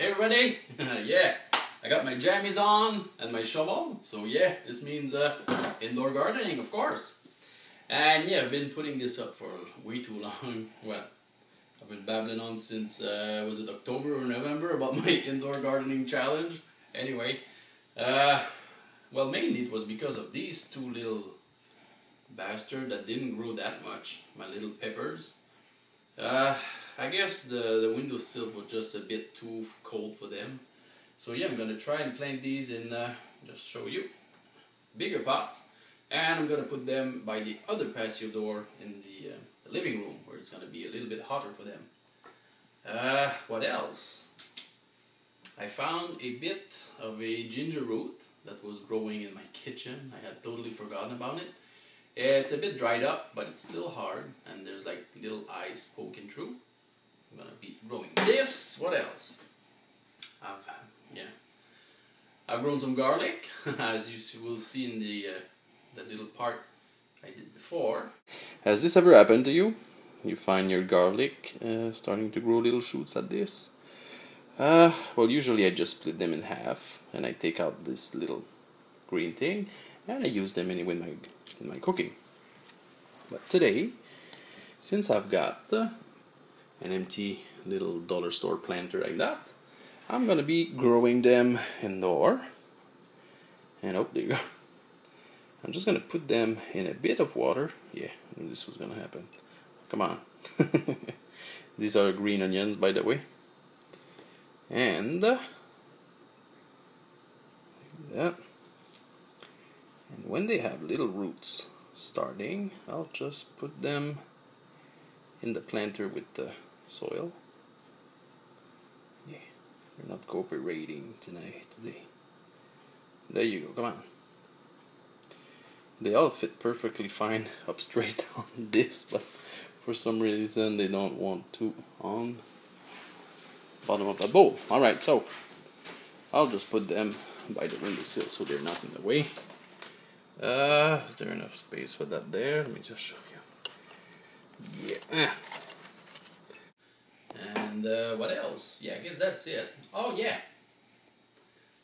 Hey everybody! Yeah, I got my jammies on and my shovel, so yeah, this means indoor gardening, of course. And yeah, I've been putting this up for way too long. Well, I've been babbling on since, was it October or November about my indoor gardening challenge. Anyway, well, mainly it was because of these two little bastards that didn't grow that much, my little peppers. I guess the windowsill was just a bit too cold for them. So yeah, I'm gonna try and plant these in, just show you, bigger pots. And I'm gonna put them by the other patio door in the living room, where it's gonna be a little bit hotter for them. What else? I found a bit of a ginger root that was growing in my kitchen. I had totally forgotten about it. It's a bit dried up, but it's still hard, and there's like little eyes poking through. I'm gonna be growing this. What else? I've grown some garlic, as you will see in the little part I did before. Has this ever happened to you? You find your garlic starting to grow little shoots like this? Well, usually I just split them in half, and I take out this little green thing, and I use them anyway in my cooking. But today, since I've got an empty little dollar store planter like that, I'm gonna be growing them indoor. And oh, there you go. I'm just gonna put them in a bit of water. Yeah, I knew this was gonna happen. Come on. These are green onions, by the way. And like that. And when they have little roots starting, I'll just put them in the planter with the soil. Yeah, we're not cooperating today. There you go, come on. They all fit perfectly fine up straight on this, but for some reason they don't want to on the bottom of the bowl. Alright, so I'll just put them by the windowsill so they're not in the way. Is there enough space for that there? Let me just show you. Yeah. And what else? Yeah, I guess that's it. Oh yeah,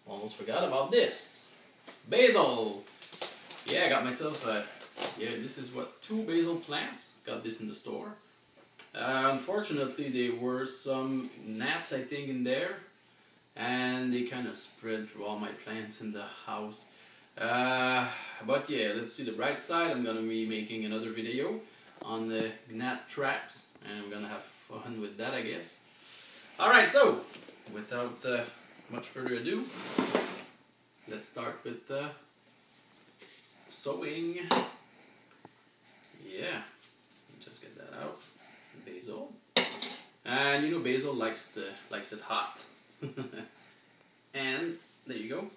almost forgot about this. Basil! Yeah, I got myself this is what, 2 basil plants. Got this in the store. Unfortunately, there were some gnats, I think, in there, and they kind of spread through all my plants in the house. But yeah, let's see the bright side. I'm gonna be making another video on the gnat traps, and I'm gonna have fun with that, I guess. Alright, so without much further ado, let's start with sowing. Yeah, just get that out. Basil, and you know basil likes it hot. And there you go.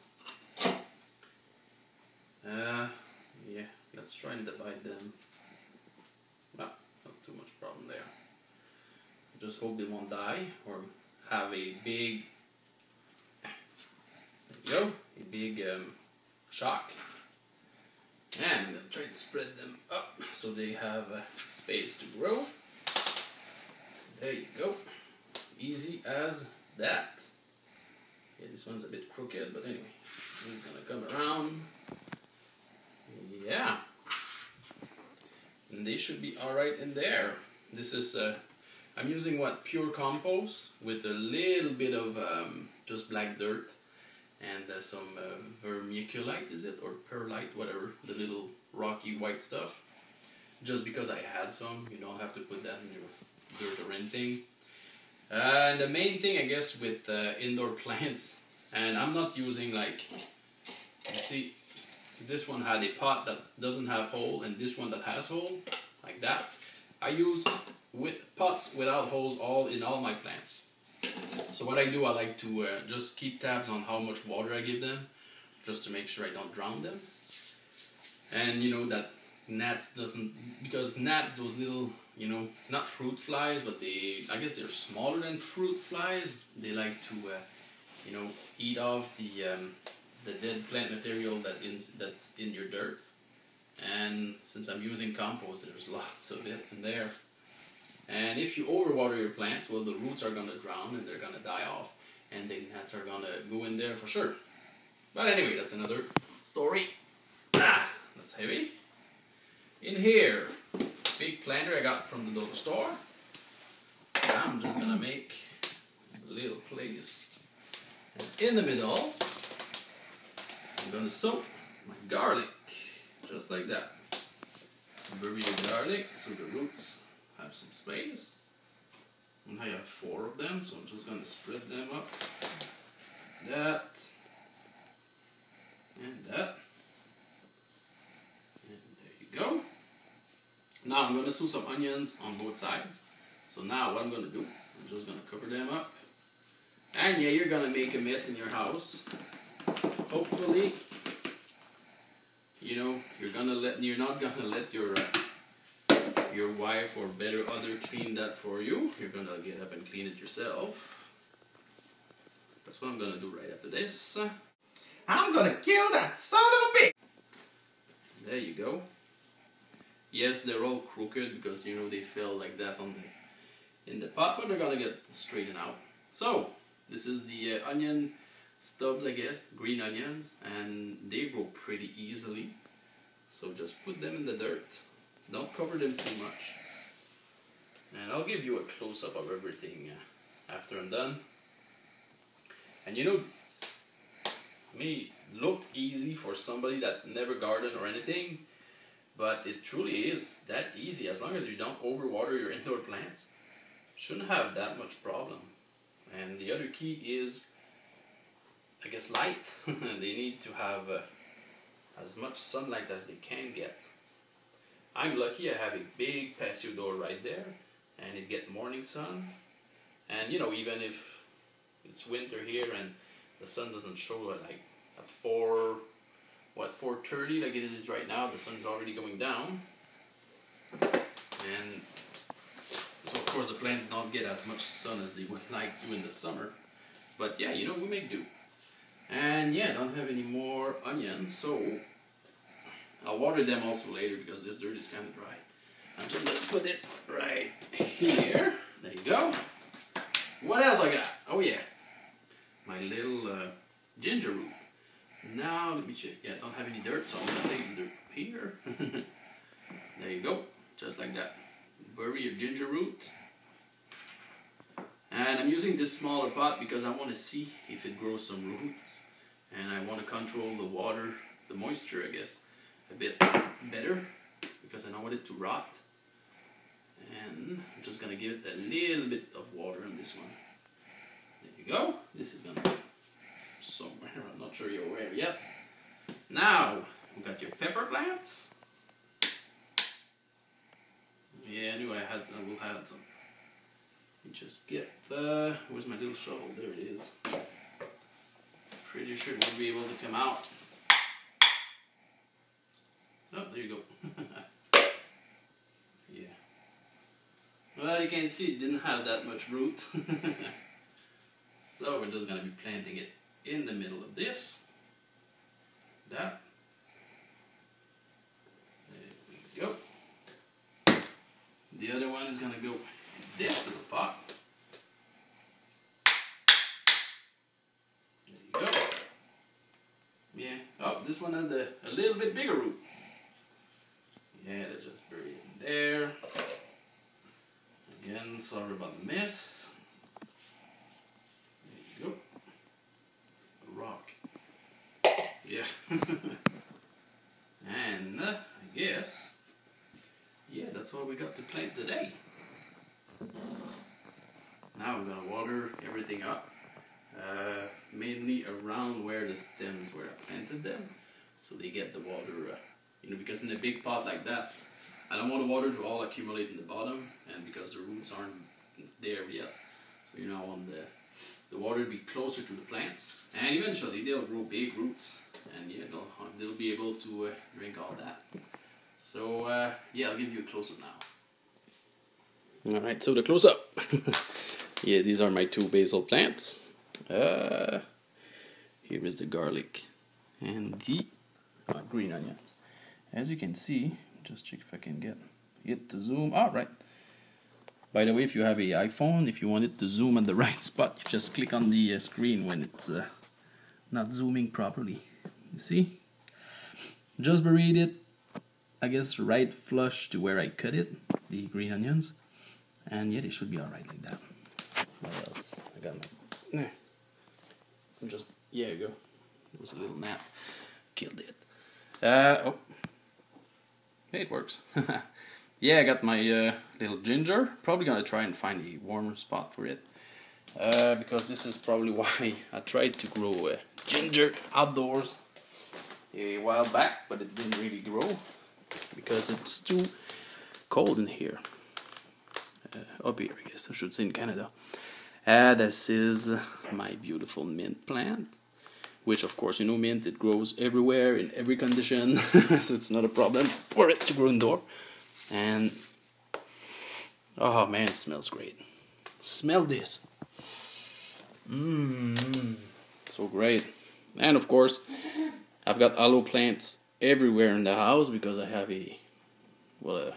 Yeah, let's try and divide them. Well, not too much problem there. Just hope they won't die or have a big, there you go, a big shock. And I'm going to try to spread them up so they have space to grow. There you go. Easy as that. Yeah, this one's a bit crooked, but anyway, I'm going to come around. Yeah. And they should be alright in there. This is, I'm using pure compost with a little bit of just black dirt. And some vermiculite, is it? Or perlite, whatever. The little rocky white stuff. Just because I had some. You don't have to put that in your dirt or anything. And the main thing, I guess, with indoor plants, and I'm not using like, you see, this one had a pot that doesn't have hole, and this one that has hole, like that. I use pots without holes in all my plants. So what I do, I like to just keep tabs on how much water I give them, just to make sure I don't drown them. And you know that gnats because gnats, those little, you know, not fruit flies, but I guess they're smaller than fruit flies. They like to, you know, eat off the dead plant material that's in your dirt. And since I'm using compost, there's lots of it in there. And if you overwater your plants, well, the roots are going to drown and they're going to die off. and the gnats are gonna go in there for sure. But anyway, that's another story. That's heavy. In here, big planter I got from the dollar store. I'm just gonna make a little place, and in the middle I'm gonna soak my garlic, just like that. Bury the garlic so the roots have some space. And I have 4 of them, so I'm just gonna spread them up. That and that. And there you go. Now I'm gonna sow some onions on both sides. So now what I'm gonna do, I'm just gonna cover them up. And yeah, you're gonna make a mess in your house. Hopefully, you know, you're not gonna let your wife or better other clean that for you. You're gonna get up and clean it yourself. That's what I'm gonna do right after this. I'm gonna kill that son of a bitch! There you go. Yes, they're all crooked because, you know, they fell like that in the pot, but they're gonna get straightened out. So, this is the onion stubs, I guess, green onions, and they grow pretty easily. So just put them in the dirt. Don't cover them too much. And I'll give you a close-up of everything after I'm done. And you know, it may look easy for somebody that never gardened or anything, but it truly is that easy. As long as you don't overwater your indoor plants, shouldn't have that much problem. And the other key is, I guess, light. They need to have as much sunlight as they can get. I'm lucky I have a big patio door right there, and it gets morning sun. And you know, even if it's winter here and the sun doesn't show like at 4:30 like it is right now, the sun is already going down. And so of course the plants don't get as much sun as they would like to in the summer. But yeah, you know, we make do. And yeah, I don't have any more onions, so I'll water them also later because this dirt is kind of dry. I'm just gonna put it right here. There you go. What else I got? Oh yeah, my little ginger root. Now let me check. Yeah, I don't have any dirt, so I'm gonna take the dirt here. There you go, just like that. Bury your ginger root. And I'm using this smaller pot because I want to see if it grows some roots, and I want to control the water, the moisture, I guess, a bit better because I don't want it to rot. And I'm just gonna give it a little bit of water on this one. There you go. This is gonna go somewhere. I'm not sure you're aware yet. Now we got your pepper plants. Yeah, I knew I will have some. Let me just get where's my little shovel? There it is. Pretty sure it won't be able to come out. Oh, there you go. Yeah. Well, you can see it didn't have that much root. So we're just going to be planting it in the middle of this. That. There we go. The other one is going to go in this little pot. There you go. Yeah. Oh, this one has a little bit bigger root. Yeah, let's just bury it in there. Again, sorry about the mess. There you go. It's a rock. Yeah. And I guess, yeah, that's what we got to plant today. Now we're gonna water everything up, mainly around where the stems where I planted them, so they get the water. You know, because in a big pot like that, I don't want the water to all accumulate in the bottom, and because the roots aren't there yet, so you know, I want the water to be closer to the plants, and eventually they'll grow big roots, and yeah, they'll be able to drink all that. So yeah, I'll give you a close-up now. Alright, so the close-up. Yeah, these are my 2 basil plants. Here is the garlic and the green onions. As you can see, just check if I can get it to zoom. Alright. By the way, if you have an iPhone, if you want it to zoom at the right spot, you just click on the screen when it's not zooming properly. You see? Just buried it, I guess, right flush to where I cut it, the green onions. And yeah, they should be alright like that. What else? I got my... I'm just... Yeah, you go. It was a little nap. Killed it. Oh. Hey, it works. Yeah, I got my little ginger. Probably gonna try and find a warmer spot for it. Because this is probably why I tried to grow ginger outdoors a while back, but it didn't really grow because it's too cold in here. Up here, I guess I should say, in Canada. This is my beautiful mint plant, which of course, you know, mint, it grows everywhere in every condition, so it's not a problem for it to grow indoor. And oh man, it smells great. Smell this. So great. And of course, I've got aloe plants everywhere in the house because I have a, well,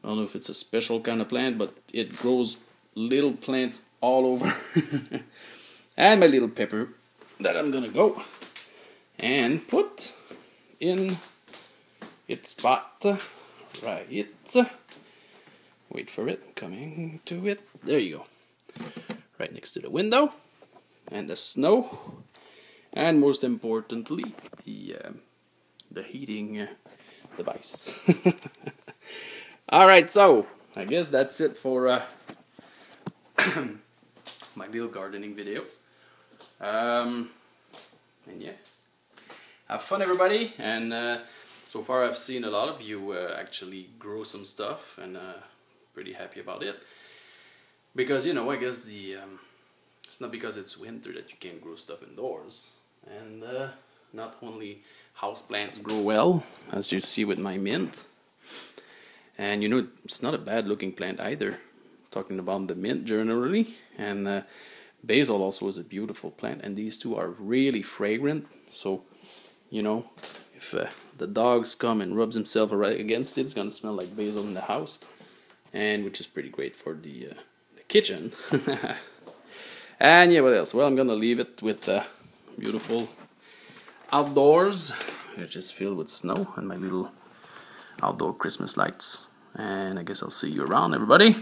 I don't know if it's a special kind of plant, but it grows little plants all over. And my little pepper that I'm gonna go and put in its spot. Right. Wait for it. Coming to it. There you go. Right next to the window. And the snow. And most importantly, the heating device. Alright, so I guess that's it for my little gardening video. And yeah, have fun everybody. And so far I've seen a lot of you actually grow some stuff, and pretty happy about it. Because, you know, I guess it's not because it's winter that you can't grow stuff indoors. And not only house plants grow well, as you see with my mint. And you know, it's not a bad looking plant either. Talking about the mint generally. And basil also is a beautiful plant. And these two are really fragrant. So, you know, if the dogs come and rubs himself right against it, it's gonna smell like basil in the house. And which is pretty great for the kitchen. And yeah, what else? Well, I'm gonna leave it with beautiful outdoors, which is filled with snow, and my little outdoor Christmas lights. And I guess I'll see you around, everybody.